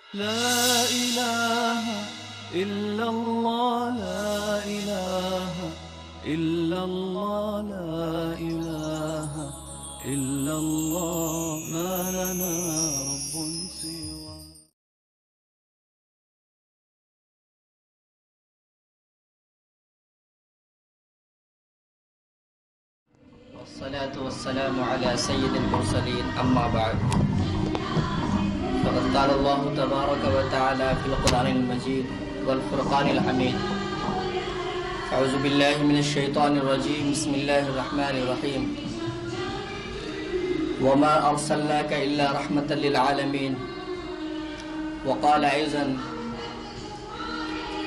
لا إله إلا الله لا إله إلا الله لا إله إلا الله ما لنا رب سوى. والصلاة والسلام على سيد المرسلين أما بعد فقد قال الله تبارك وتعالى في القرآن المجيد والفرقان الحميد أعوذ بالله من الشيطان الرجيم بسم الله الرحمن الرحيم وما أرسلناك إلا رحمة للعالمين وقال أيضا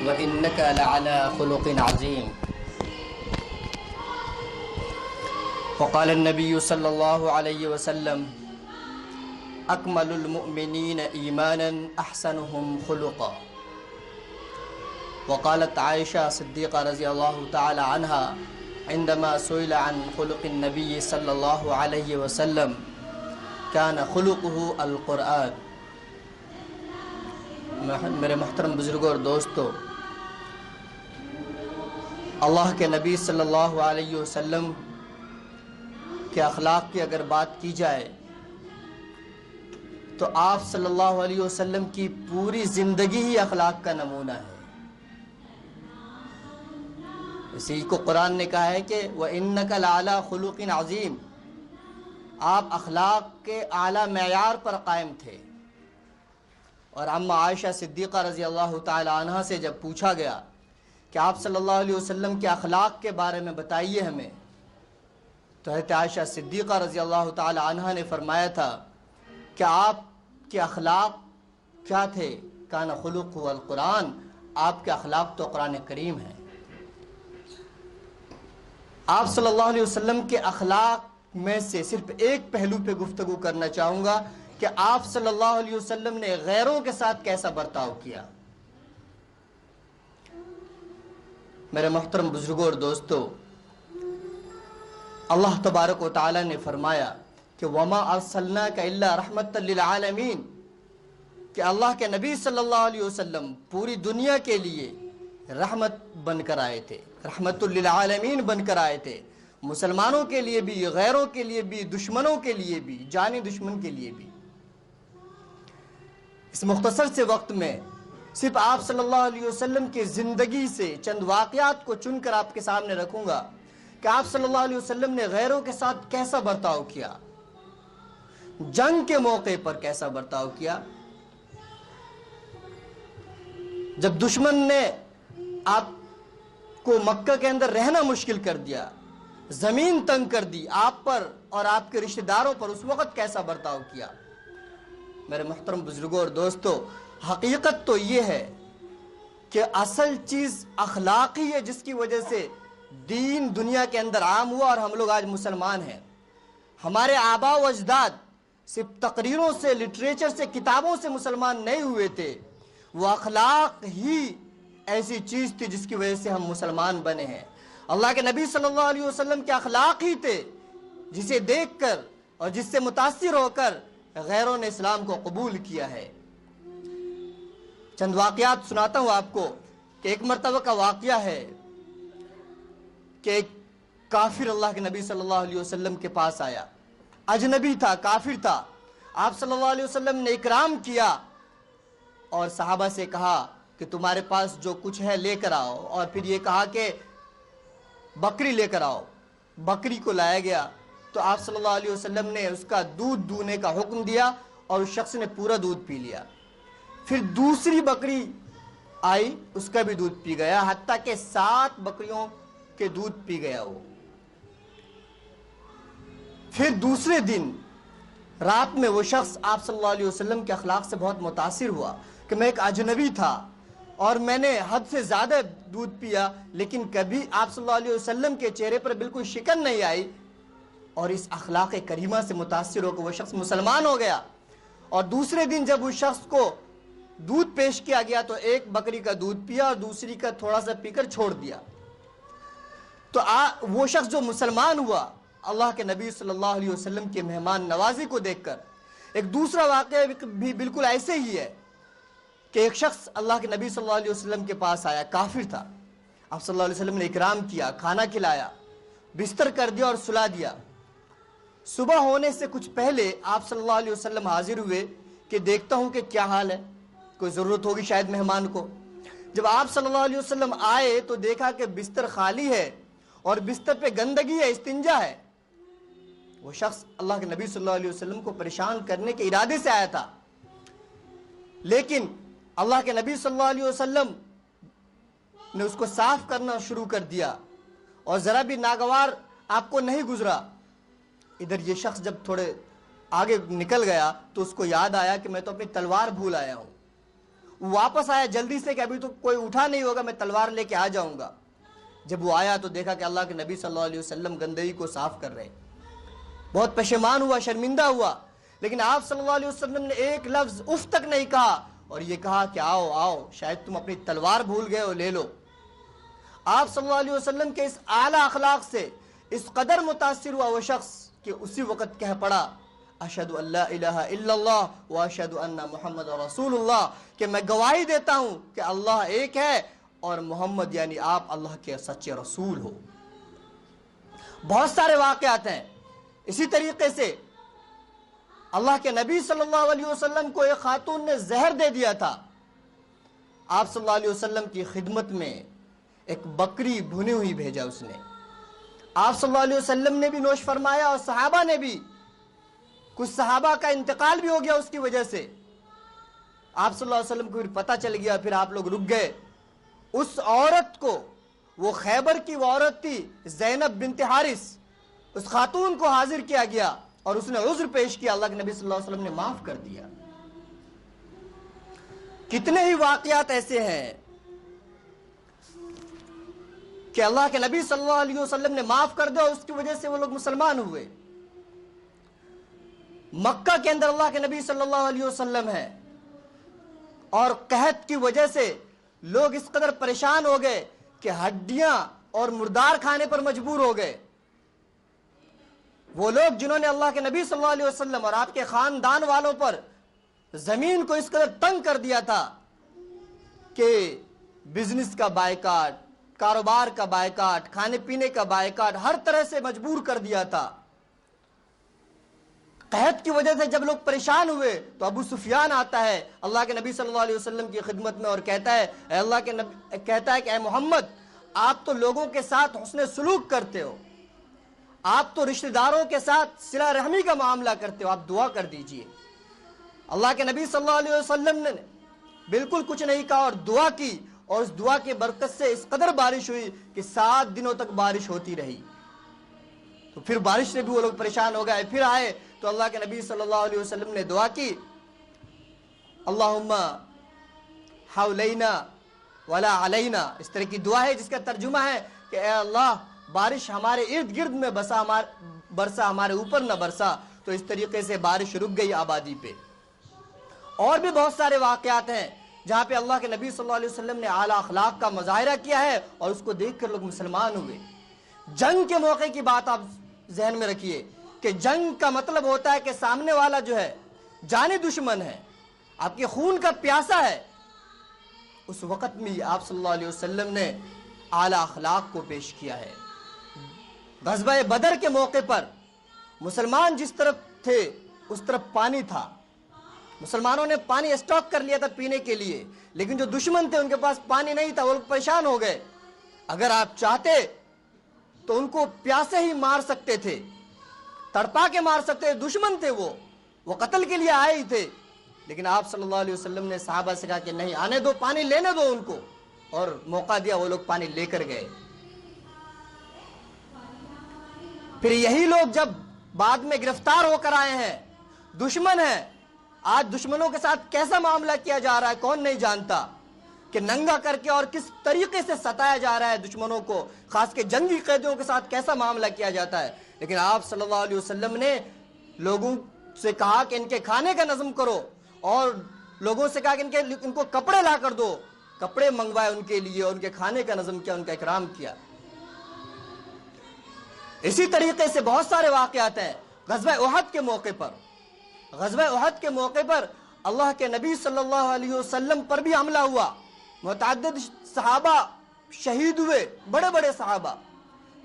وإنك لعلى خلق عظيم وقال النبي صلى الله عليه وسلم أكمل المؤمنين إيمانا أحسنهم خلقا. وقالت عائشة صديقة رضي الله تعالى عنها عندما سئل عن خلق النبي صلى الله عليه وسلم كان خلقه القرآن. میرے محترم بزرگوں اور دوستو، اللہ کے نبی صلی اللہ علیہ وسلم کے اخلاق کی اگر بات کی جائے تو آپ صلی اللہ علیہ وسلم کی پوری زندگی ہی اخلاق کا نمونہ ہے. اسی کو قرآن نے کہا ہے کہ وَإِنَّكَ لَعَلَىٰ خُلُقٍ عَظِيمٍ، آپ اخلاق کے اعلیٰ معیار پر قائم تھے. اور اما عائشہ صدیقہ رضی اللہ تعالی عنہ سے جب پوچھا گیا کہ آپ صلی اللہ علیہ وسلم کے اخلاق کے بارے میں بتائیے ہمیں، تو حضرت عائشہ صدیقہ رضی اللہ تعالی عنہ نے فرمایا تھا کہ آپ کے اخلاق کیا تھے؟ کان خلقہ القرآن، آپ کے اخلاق تو قرآن کریم ہیں. آپ صلی اللہ علیہ وسلم کے اخلاق میں سے صرف ایک پہلو پہ گفتگو کرنا چاہوں گا کہ آپ صلی اللہ علیہ وسلم نے غیروں کے ساتھ کیسا برتاؤ کیا. میرے محترم بزرگوں اور دوستو، اللہ تبارک و تعالی نے فرمایا کہ وَمَا أَرْسَلْنَاكَ إِلَّا رَحْمَةً لِلْعَالَمِينَ، کہ اللہ کے نبی صلی اللہ علیہ وسلم پوری دنیا کے لیے رحمت بن کر آئے تھے، رحمت للعالمین بن کر آئے تھے. مسلمانوں کے لیے بھی، غیروں کے لیے بھی، دشمنوں کے لیے بھی، جانی دشمن کے لیے بھی. اس مختصر سے وقت میں صرف آپ صلی اللہ علیہ وسلم کی زندگی سے چند واقعات کو چن کر آپ کے سامنے رکھوں گا کہ آپ صلی اللہ علیہ وسلم نے غیروں کے ساتھ کیسا برتاؤ کیا، جنگ کے موقع پر کیسا برتاؤ کیا. جب دشمن نے آپ کو مکہ کے اندر رہنا مشکل کر دیا، زمین تنگ کر دی آپ پر اور آپ کے رشتہ داروں پر، اس وقت کیسا برتاؤ کیا. میرے محترم بزرگوں اور دوستو، حقیقت تو یہ ہے کہ اصل چیز اخلاق ہی ہے جس کی وجہ سے دین دنیا کے اندر عام ہوا اور ہم لوگ آج مسلمان ہیں. ہمارے آباء و اجداد صرف تقریروں سے، لٹریچر سے، کتابوں سے مسلمان نہیں ہوئے تھے. وہ اخلاق ہی ایسی چیز تھی جس کی وجہ سے ہم مسلمان بنے ہیں. اللہ کے نبی صلی اللہ علیہ وسلم کے اخلاق ہی تھے جسے دیکھ کر اور جس سے متاثر ہو کر غیروں نے اسلام کو قبول کیا ہے. چند واقعات سناتا ہوں آپ کو کہ ایک مرتبہ کا واقعہ ہے کہ ایک کافر اللہ کے نبی صلی اللہ علیہ وسلم کے پاس آیا. اجنبی تھا، کافر تھا. آپ صلی اللہ علیہ وسلم نے اکرام کیا اور صحابہ سے کہا کہ تمہارے پاس جو کچھ ہے لے کر آؤ، اور پھر یہ کہا کہ بکری لے کر آؤ. بکری کو لایا گیا تو آپ صلی اللہ علیہ وسلم نے اس کا دودھ دونے کا حکم دیا اور اس شخص نے پورا دودھ پی لیا. پھر دوسری بکری آئی، اس کا بھی دودھ پی گیا، حتیٰ کہ 7 بکریوں کے دودھ پی گیا وہ. پھر دوسرے دن رات میں وہ شخص آپ صلی اللہ علیہ وسلم کے اخلاق سے بہت متاثر ہوا کہ میں ایک اجنبی تھا اور میں نے حد سے زیادہ دودھ پیا، لیکن کبھی آپ صلی اللہ علیہ وسلم کے چہرے پر بالکل شکن نہیں آئی. اور اس اخلاق کریمہ سے متاثر ہو کہ وہ شخص مسلمان ہو گیا. اور دوسرے دن جب اس شخص کو دودھ پیش کیا گیا تو ایک بکری کا دودھ پیا اور دوسری کا تھوڑا سا پی کر چھوڑ دیا. تو وہ شخص جو مسلمان ہوا، اللہ کے نبی صلی اللہ علیہ وسلم کی مہمان نوازی کو دیکھ کر. ایک دوسرا واقعہ بھی بالکل ایسے ہی ہے کہ ایک شخص اللہ کے نبی صلی اللہ علیہ وسلم کے پاس آیا، کافر تھا. آپ صلی اللہ علیہ وسلم نے اکرام کیا، کھانا کھلایا، بستر کر دیا اور سلا دیا. صبح ہونے سے کچھ پہلے آپ صلی اللہ علیہ وسلم حاضر ہوئے کہ دیکھتا ہوں کہ کیا حال ہے، کوئی ضرورت ہوگی شاید مہمان کو. جب آپ صلی اللہ علیہ وسلم آئے تو دیکھا کہ بستر خالی ہے اور بستر پہ گندگی ہے، استنجا ہے. وہ شخص اللہ کے نبی صلی اللہ علیہ وسلم کو پریشان کرنے کے ارادے سے آیا تھا، لیکن اللہ کے نبی صلی اللہ علیہ وسلم نے اس کو صاف کرنا شروع کر دیا اور ذرا بھی ناگوار آپ کو نہیں گزرا. ادھر یہ شخص جب تھوڑے آگے نکل گیا تو اس کو یاد آیا کہ میں تو اپنی تلوار بھول آیا ہوں. واپس آیا جلدی سے کہ ابھی تو کوئی اٹھا نہیں ہوگا، میں تلوار لے کے آ جاؤں گا. جب وہ آیا تو دیکھا کہ اللہ کے نبی صلی اللہ علیہ وسلم گندگی کو صاف کر رہے. بہت پشیمان ہوا، شرمندہ ہوا، لیکن آپ صلی اللہ علیہ وسلم نے ایک لفظ اف تک نہیں کہا اور یہ کہا کہ آؤ آؤ، شاید تم اپنی تلوار بھول گئے ہو، لے لو. آپ صلی اللہ علیہ وسلم کے اس اعلیٰ اخلاق سے اس قدر متاثر ہوا وہ شخص کہ اسی وقت کہہ پڑا اشہدو ان لا الہ الا اللہ واشہدو ان محمد رسول اللہ، کہ میں گواہی دیتا ہوں کہ اللہ ایک ہے اور محمد یعنی آپ اللہ کے سچے رسول ہو. بہت سارے واقعات ہیں. اسی طریقے سے اللہ کے نبی صلی اللہ علیہ وسلم کو ایک خاتون نے زہر دے دیا تھا. آپ صلی اللہ علیہ وسلم کی خدمت میں ایک بکری بھنی ہوئی بھیجا اس نے. آپ صلی اللہ علیہ وسلم نے بھی نوش فرمایا اور صحابہ نے بھی. کچھ صحابہ کا انتقال بھی ہو گیا اس کی وجہ سے. آپ صلی اللہ علیہ وسلم کو پھر پتہ چل گیا، پھر آپ لوگ رک گئے. اس عورت کو، وہ خیبر کی وہ عورت تھی زینب بنت حارث، اس خاتون کو حاضر کیا گیا اور اس نے عذر پیش کیا، اللہ کے نبی صلی اللہ علیہ وسلم نے معاف کر دیا. کتنے ہی واقعات ایسے ہیں کہ اللہ کے نبی صلی اللہ علیہ وسلم نے معاف کر دیا اور اس کی وجہ سے وہ لوگ مسلمان ہوئے. مکہ کے اندر اللہ کے نبی صلی اللہ علیہ وسلم ہے اور قحط کی وجہ سے لوگ اس قدر پریشان ہو گئے کہ ہڈیاں اور مردار کھانے پر مجبور ہو گئے. وہ لوگ جنہوں نے اللہ کے نبی صلی اللہ علیہ وسلم اور آپ کے خاندان والوں پر زمین کو اس قدر تنگ کر دیا تھا کہ بزنس کا بائیکاٹ، کاروبار کا بائیکاٹ، کھانے پینے کا بائیکاٹ، ہر طرح سے مجبور کر دیا تھا. قحط کی وجہ سے جب لوگ پریشان ہوئے تو ابو سفیان آتا ہے اللہ کے نبی صلی اللہ علیہ وسلم کی خدمت میں اور کہتا ہے اے اللہ کے نبی، کہتا ہے کہ اے محمد، آپ تو لوگوں کے ساتھ حسن سلوک کرتے ہو، آپ تو رشتہ داروں کے ساتھ صلہ رحمی کا معاملہ کرتے ہو، آپ دعا کر دیجئے. اللہ کے نبی صلی اللہ علیہ وسلم نے بالکل کچھ نہیں کہا اور دعا کی، اور اس دعا کی برکت سے اس قدر بارش ہوئی کہ 7 دنوں تک بارش ہوتی رہی. تو پھر بارش سے بھی وہ لوگ پریشان ہو گئے. پھر آئے تو اللہ کے نبی صلی اللہ علیہ وسلم نے دعا کی، اللہم حولینا ولا علینا. اس طرح کی دعا ہے جس کا ترجمہ ہے کہ اے اللہ، بارش ہمارے ارد گرد میں برسا، ہمارے اوپر نہ برسا. تو اس طریقے سے بارش رک گئی آبادی پہ. اور بھی بہت سارے واقعات ہیں جہاں پہ اللہ کے نبی صلی اللہ علیہ وسلم نے اعلیٰ اخلاق کا مظاہرہ کیا ہے اور اس کو دیکھ کر لوگ مسلمان ہوئے. جنگ کے موقع کی بات آپ ذہن میں رکھیے کہ جنگ کا مطلب ہوتا ہے کہ سامنے والا جو ہے جانی دشمن ہے، آپ کے خون کا پیاسا ہے. اس وقت میں آپ صلی اللہ علیہ وسلم نے اعلیٰ اخلاق کو پیش کیا ہے. غزوہ بدر کے موقع پر مسلمان جس طرف تھے اس طرف پانی تھا، مسلمانوں نے پانی اسٹاک کر لیا تھا پینے کے لیے، لیکن جو دشمن تھے ان کے پاس پانی نہیں تھا، وہ لوگ پریشان ہو گئے. اگر آپ چاہتے تو ان کو پیاسے ہی مار سکتے تھے، تڑپا کے مار سکتے تھے. دشمن تھے، وہ قتل کے لیے آئے ہی تھے. لیکن آپ صلی اللہ علیہ وسلم نے صحابہ سے کہا کہ نہیں، آنے دو، پانی لینے دو ان کو، اور موقع دیا. وہ لوگ پانی لے کر گئے. پھر یہی لوگ جب بعد میں گرفتار ہو کر آئے ہیں، دشمن ہیں. آج دشمنوں کے ساتھ کیسا معاملہ کیا جا رہا ہے کون نہیں جانتا، کہ ننگا کر کے اور کس طریقے سے ستایا جا رہا ہے دشمنوں کو، خاص کے جنگی قیدیوں کے ساتھ کیسا معاملہ کیا جاتا ہے. لیکن آپ صلی اللہ علیہ وسلم نے لوگوں سے کہا کہ ان کے کھانے کا نظم کرو، اور لوگوں سے کہا کہ ان کو کپڑے لا کر دو. کپڑے منگوائے ان کے لیے اور ان کے کھانے کا نظم کیا، ان کا اکرام کیا. اسی طریقے سے بہت سارے واقعات ہیں. غزوہ احد کے موقع پر اللہ کے نبی صلی اللہ علیہ وسلم پر بھی حملہ ہوا، متعدد صحابہ شہید ہوئے، بڑے بڑے صحابہ،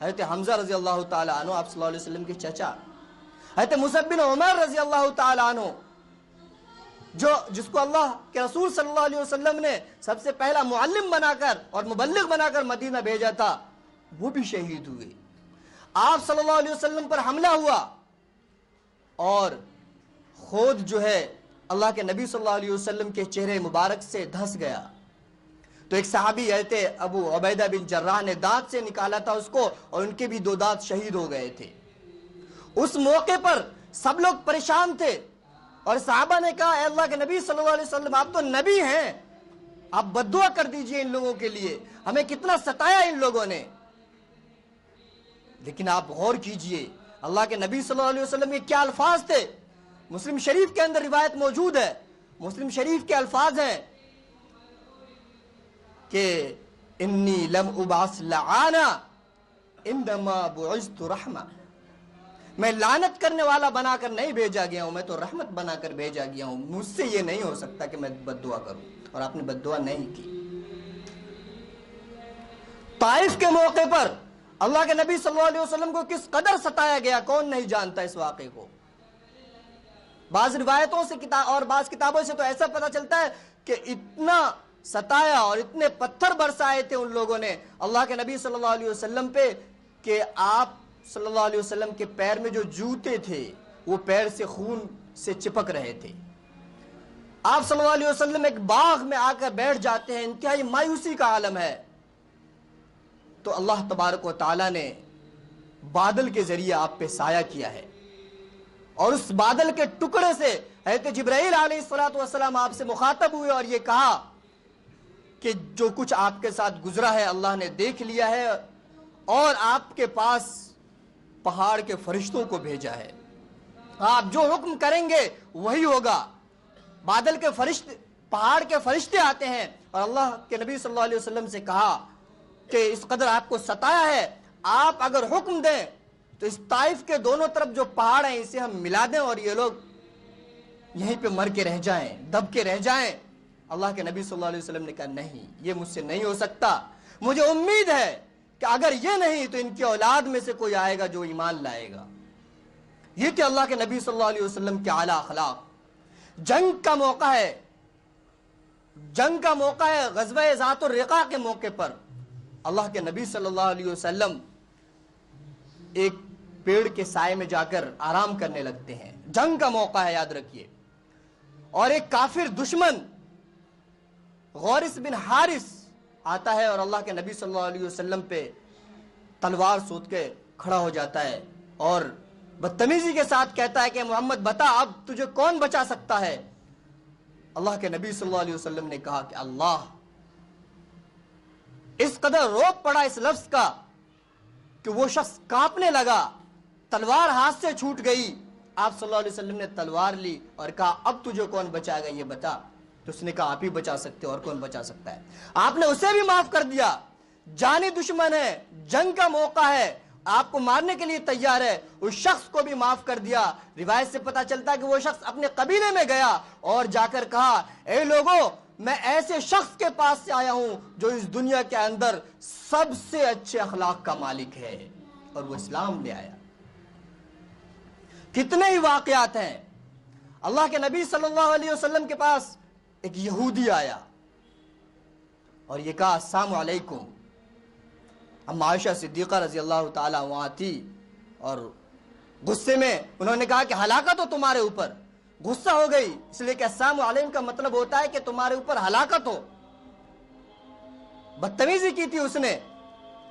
حضرت حمزہ رضی اللہ تعالیٰ عنہ آپ صلی اللہ علیہ وسلم کے چچا، حضرت مصعب بن عمر رضی اللہ تعالیٰ عنہ جس کو اللہ کے رسول صلی اللہ علیہ وسلم نے سب سے پہلا معلم بنا کر اور مبلغ بنا کر مدینہ بھیجا تھا، وہ بھی شہید ہوئے۔ آپ صلی اللہ علیہ وسلم پر حملہ ہوا اور خود جو ہے اللہ کے نبی صلی اللہ علیہ وسلم کے چہرے مبارک سے دھنس گیا، تو ایک صحابی حضرت ابو عبیدہ بن جراح نے دانت سے نکالا تھا اس کو، اور ان کے بھی 2 دانت شہید ہو گئے تھے۔ اس موقع پر سب لوگ پریشان تھے، اور صحابہ نے کہا اے اللہ کے نبی صلی اللہ علیہ وسلم آپ تو نبی ہیں، آپ بد دعا کر دیجئے ان لوگوں کے لیے، ہمیں کتنا ستایا ان لوگوں نے۔ لیکن آپ غور کیجئے اللہ کے نبی صلی اللہ علیہ وسلم کے کیا الفاظ تھے۔ مسلم شریف کے اندر روایت موجود ہے، مسلم شریف کے الفاظ ہیں کہ انی لم ابعث لعانا انما بعثت رحمہ، میں لعنت کرنے والا بنا کر نہیں بھیجا گیا ہوں، میں تو رحمت بنا کر بھیجا گیا ہوں، مجھ سے یہ نہیں ہو سکتا کہ میں بد دعا کروں، اور آپ نے بد دعا نہیں کی۔ طائف کے موقع پر اللہ کے نبی صلی اللہ علیہ وسلم کو کس قدر ستایا گیا، کون نہیں جانتا اس واقعے کو۔ بعض روایتوں سے اور بعض کتابوں سے تو ایسا پتہ چلتا ہے کہ اتنا ستایا اور اتنے پتھر برسائے تھے ان لوگوں نے اللہ کے نبی صلی اللہ علیہ وسلم پہ کہ آپ صلی اللہ علیہ وسلم کے پیر میں جو جوتے تھے وہ پیر سے خون سے چپک رہے تھے۔ آپ صلی اللہ علیہ وسلم ایک باغ میں آ کر بیٹھ جاتے ہیں، انتہائی مایوسی کا عالم ہے، تو اللہ تبارک و تعالیٰ نے بادل کے ذریعے آپ پہ سایہ کیا ہے، اور اس بادل کے ٹکڑے سے حضرت جبرائیل علیہ السلام آپ سے مخاطب ہوئے اور یہ کہا کہ جو کچھ آپ کے ساتھ گزرا ہے اللہ نے دیکھ لیا ہے، اور آپ کے پاس پہاڑ کے فرشتوں کو بھیجا ہے، آپ جو حکم کریں گے وہی ہوگا۔ بادل کے فرشتے، پہاڑ کے فرشتے آتے ہیں اور اللہ کے نبی صلی اللہ علیہ وسلم سے کہا کہ اس قدر آپ کو ستایا ہے، آپ اگر حکم دیں تو اس طائف کے دونوں طرف جو پہاڑ ہیں اسے ہم ملا دیں اور یہ لوگ یہیں پہ مر کے رہ جائیں، دب کے رہ جائیں۔ اللہ کے نبی صلی اللہ علیہ وسلم نے کہا نہیں، یہ مجھ سے نہیں ہو سکتا، مجھے امید ہے کہ اگر یہ نہیں تو ان کی اولاد میں سے کوئی آئے گا جو ایمان لائے گا۔ یہ تھے اللہ کے نبی صلی اللہ علیہ وسلم کے اعلیٰ اخلاق۔ جنگ کا موقع ہے، جنگ کا موقع ہے، غزوہ ذات الرقاع کے موقع پر اللہ کے نبی صلی اللہ علیہ وسلم ایک پیڑ کے سائے میں جا کر آرام کرنے لگتے ہیں، جنگ کا موقع ہے یاد رکھیے، اور ایک کافر دشمن غورث بن حارث آتا ہے اور اللہ کے نبی صلی اللہ علیہ وسلم پہ تلوار سوت کے کھڑا ہو جاتا ہے اور بدتمیزی کے ساتھ کہتا ہے کہ محمد بتا اب تجھے کون بچا سکتا ہے۔ اللہ کے نبی صلی اللہ علیہ وسلم نے کہا کہ اللہ۔ اس قدر روب پڑا اس لفظ کا کہ وہ شخص کانپنے لگا، تلوار ہاتھ سے چھوٹ گئی۔ آپ صلی اللہ علیہ وسلم نے تلوار لی اور کہا اب تجھے کون بچائے گا یہ بتا، تو اس نے کہا آپ ہی بچا سکتے اور کون بچا سکتا ہے۔ آپ نے اسے بھی معاف کر دیا، جانی دشمن ہے، جنگ کا موقع ہے، آپ کو مارنے کے لیے تیار ہے، اس شخص کو بھی معاف کر دیا۔ روایت سے پتا چلتا ہے کہ وہ شخص اپنے قبیلے میں گیا اور جا کر کہا اے لوگوں میں ایسے شخص کے پاس سے آیا ہوں جو اس دنیا کے اندر سب سے اچھے اخلاق کا مالک ہے، اور وہ اسلام لے آیا۔ کتنے ہی واقعات ہیں۔ اللہ کے نبی صلی اللہ علیہ وسلم کے پاس ایک یہودی آیا اور یہ کہا السلام علیکم۔ اما عائشہ صدیقہ رضی اللہ تعالیٰ وہاں تھی اور غصے میں انہوں نے کہا کہ ہلاکت ہو تمہارے اوپر، غصہ ہو گئی، اس لیے کہ السلام علیکم کا مطلب ہوتا ہے کہ تمہارے اوپر ہلاکت ہو، بدتمیزی کی تھی اس نے۔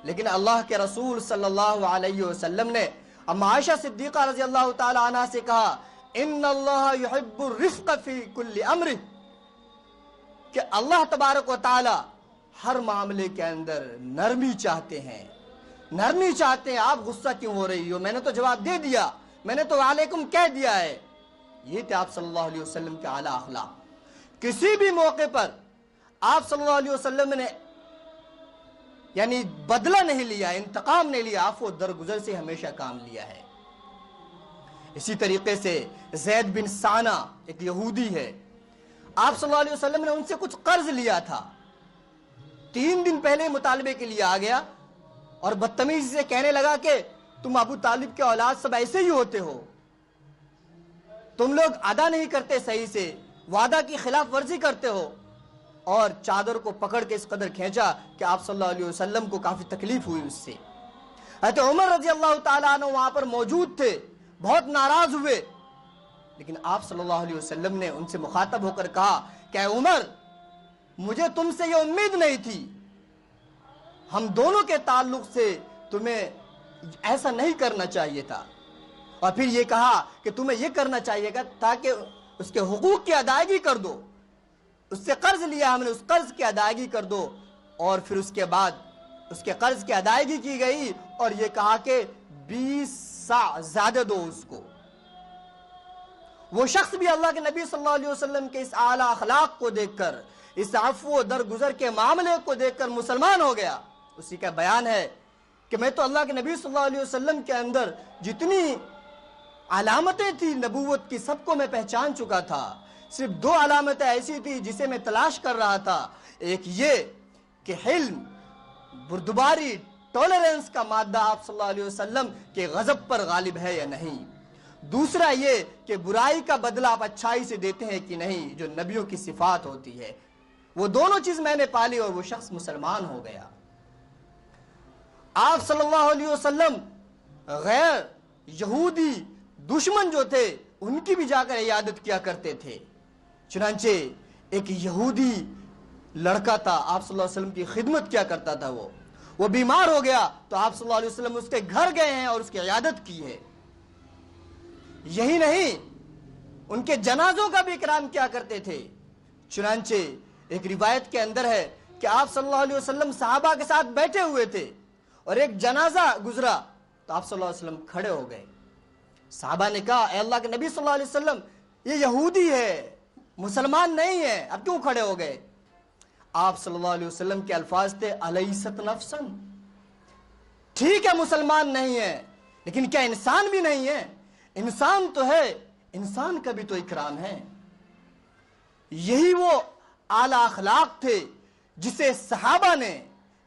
لیکن اللہ کے رسول صلی اللہ علیہ وسلم نے اما عائشہ صدیقہ رضی اللہ تعالیٰ عنہ سے کہا ان اللہ یحب الرفق فی کل امر، کہ اللہ تبارک و تعالی ہر معاملے کے اندر نرمی چاہتے ہیں، نرمی چاہتے ہیں۔ آپ غصہ کیوں ہو رہی ہو؟ میں نے تو جواب دے دیا، میں نے تو علیکم کہہ دیا ہے۔ یہ تھے آپ صلی اللہ علیہ وسلم کے اعلیٰ اخلاق۔ کسی بھی موقع پر آپ صلی اللہ علیہ وسلم نے یعنی بدلہ نہیں لیا، انتقام نہیں لیا، عفو درگزر سے ہمیشہ کام لیا ہے۔ اسی طریقے سے زید بن سانہ ایک یہودی ہے، آپ صلی اللہ علیہ وسلم نے ان سے کچھ قرض لیا تھا. 3 دن پہلے مطالبے کے لیے آ گیا اور بدتمیزی سے کہنے لگا کہ تم ابو طالب کے اولاد سب ایسے ہی ہوتے ہو, تم لوگ ادا نہیں کرتے صحیح سے, وعدہ کی خلاف ورزی کرتے ہو. اور چادر کو پکڑ کے اس قدر کھینچا کہ آپ صلی اللہ علیہ وسلم کو کافی تکلیف ہوئی اس سے. حضرت عمر رضی اللہ تعالیٰ عنہ وہاں پر موجود تھے, بہت ناراض ہوئے, لیکن آپ صلی اللہ علیہ وسلم نے ان سے مخاطب ہو کر کہا کہ اے عمر, مجھے تم سے یہ امید نہیں تھی, ہم دونوں کے تعلق سے تمہیں ایسا نہیں کرنا چاہیے تھا. اور پھر یہ کہا کہ تمہیں یہ کرنا چاہیے گا تاکہ اس کے حقوق کی ادائیگی کر دو, اس سے قرض لیا ہم نے, اس قرض کی ادائیگی کر دو. اور پھر اس کے بعد اس کے قرض کی ادائیگی کی گئی اور یہ کہا کہ 20 سا زیادہ دو اس کو. وہ شخص بھی اللہ کے نبی صلی اللہ علیہ وسلم کے اس اعلیٰ اخلاق کو دیکھ کر, اس عفو و درگزر کے معاملے کو دیکھ کر مسلمان ہو گیا. اسی کا بیان ہے کہ میں تو اللہ کے نبی صلی اللہ علیہ وسلم کے اندر جتنی علامتیں تھی نبوت کی سب کو میں پہچان چکا تھا, صرف 2 علامتیں ایسی تھی جسے میں تلاش کر رہا تھا. ایک یہ کہ حلم, بردباری, ٹولرنس کا مادہ آپ صلی اللہ علیہ وسلم کے غضب پر غالب ہے یا نہیں. دوسرا یہ کہ برائی کا بدلہ آپ اچھائی سے دیتے ہیں کہ نہیں, جو نبیوں کی صفات ہوتی ہے. وہ دونوں چیز میں نے پالی اور وہ شخص مسلمان ہو گیا. آپ صلی اللہ علیہ وسلم غیر یہودی دشمن جو تھے ان کی بھی جا کر عیادت کیا کرتے تھے. چنانچہ ایک یہودی لڑکا تھا, آپ صلی اللہ علیہ وسلم کی خدمت کیا کرتا تھا, وہ بیمار ہو گیا تو آپ صلی اللہ علیہ وسلم اس کے گھر گئے ہیں اور اس کی عیادت کی ہے. یہی نہیں, ان کے جنازوں کا بھی اکرام کیا کرتے تھے. چنانچہ ایک روایت کے اندر ہے کہ آپ صلی اللہ علیہ وسلم صحابہ کے ساتھ بیٹھے ہوئے تھے اور ایک جنازہ گزرا تو آپ صلی اللہ علیہ وسلم کھڑے ہو گئے. صحابہ نے کہا اے اللہ کے نبی صلی اللہ علیہ وسلم, یہ یہودی ہے, مسلمان نہیں ہے, اب کیوں کھڑے ہو گئے؟ آپ صلی اللہ علیہ وسلم کے الفاظ تھے الیست نفسن, ٹھیک ہے مسلمان نہیں ہے لیکن کیا انسان بھی نہیں ہے؟ انسان تو ہے, انسان کا بھی تو اکرام ہے. یہی وہ اعلیٰ اخلاق تھے جسے صحابہ نے,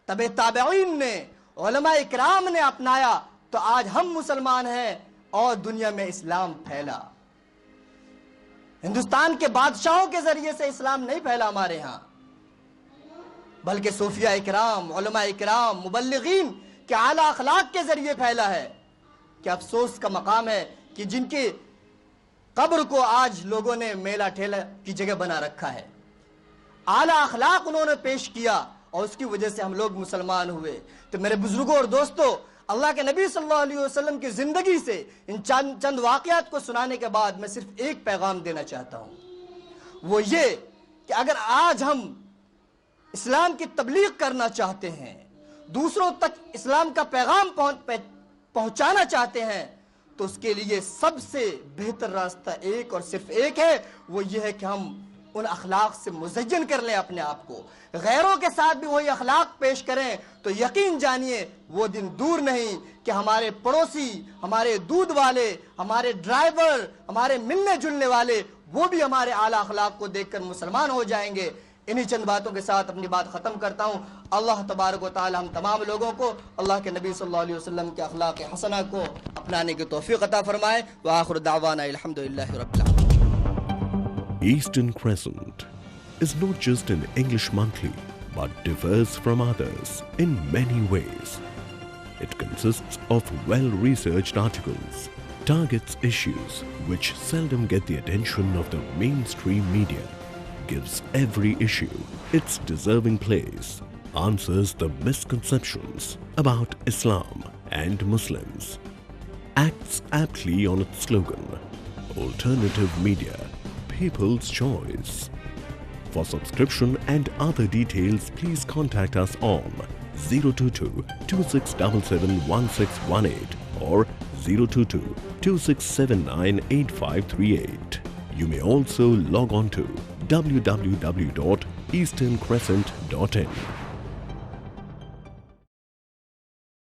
تبع تابعین نے, علماء اکرام نے اپنایا تو آج ہم مسلمان ہیں اور دنیا میں اسلام پھیلا. ہندوستان کے بادشاہوں کے ذریعے سے اسلام نہیں پھیلا ہمارے ہاں, بلکہ صوفیہ اکرام, علماء اکرام, مبلغین کے اعلیٰ اخلاق کے ذریعے پھیلا ہے. کہ افسوس کا مقام ہے کہ جن کی قبر کو آج لوگوں نے میلہ ٹھیلا کی جگہ بنا رکھا ہے. اعلیٰ اخلاق انہوں نے پیش کیا اور اس کی وجہ سے ہم لوگ مسلمان ہوئے. تو میرے بزرگوں اور دوستوں, اللہ کے نبی صلی اللہ علیہ وسلم کی زندگی سے ان چند واقعات کو سنانے کے بعد میں صرف ایک پیغام دینا چاہتا ہوں. وہ یہ کہ اگر آج ہم اسلام کی تبلیغ کرنا چاہتے ہیں, دوسروں تک اسلام کا پیغام پہنچانا چاہتے ہیں, تو اس کے لیے سب سے بہتر راستہ ایک اور صرف ایک ہے. وہ یہ ہے کہ ہم ان اخلاق سے مزین کر لیں اپنے آپ کو, غیروں کے ساتھ بھی وہی اخلاق پیش کریں. تو یقین جانیے وہ دن دور نہیں کہ ہمارے پڑوسی, ہمارے دودھ والے, ہمارے ڈرائیور, ہمارے ملنے جلنے والے, وہ بھی ہمارے اعلیٰ اخلاق کو دیکھ کر مسلمان ہو جائیں گے. انہی چند باتوں کے ساتھ اپنی بات ختم کرتا ہوں. اللہ تبارک و تعالی ہم تمام لوگوں کو اللہ کے نبی صلی اللہ علیہ وسلم کے اخلاق حسنہ کو اپنانے کی توفیق عطا فرمائے. وآخر دعوانا الحمدللہ رب العالمین. Eastern Crescent is not just an English monthly, but differs from others in many ways. It consists of well-researched articles, targets issues which seldom get the attention of the mainstream media, gives every issue its deserving place, answers the misconceptions about Islam and Muslims, acts aptly on its slogan, alternative media, people's choice. For subscription and other details, please contact us on 022-2677-1618 or 022-2679-8538. You may also log on to www.easterncrescent.in.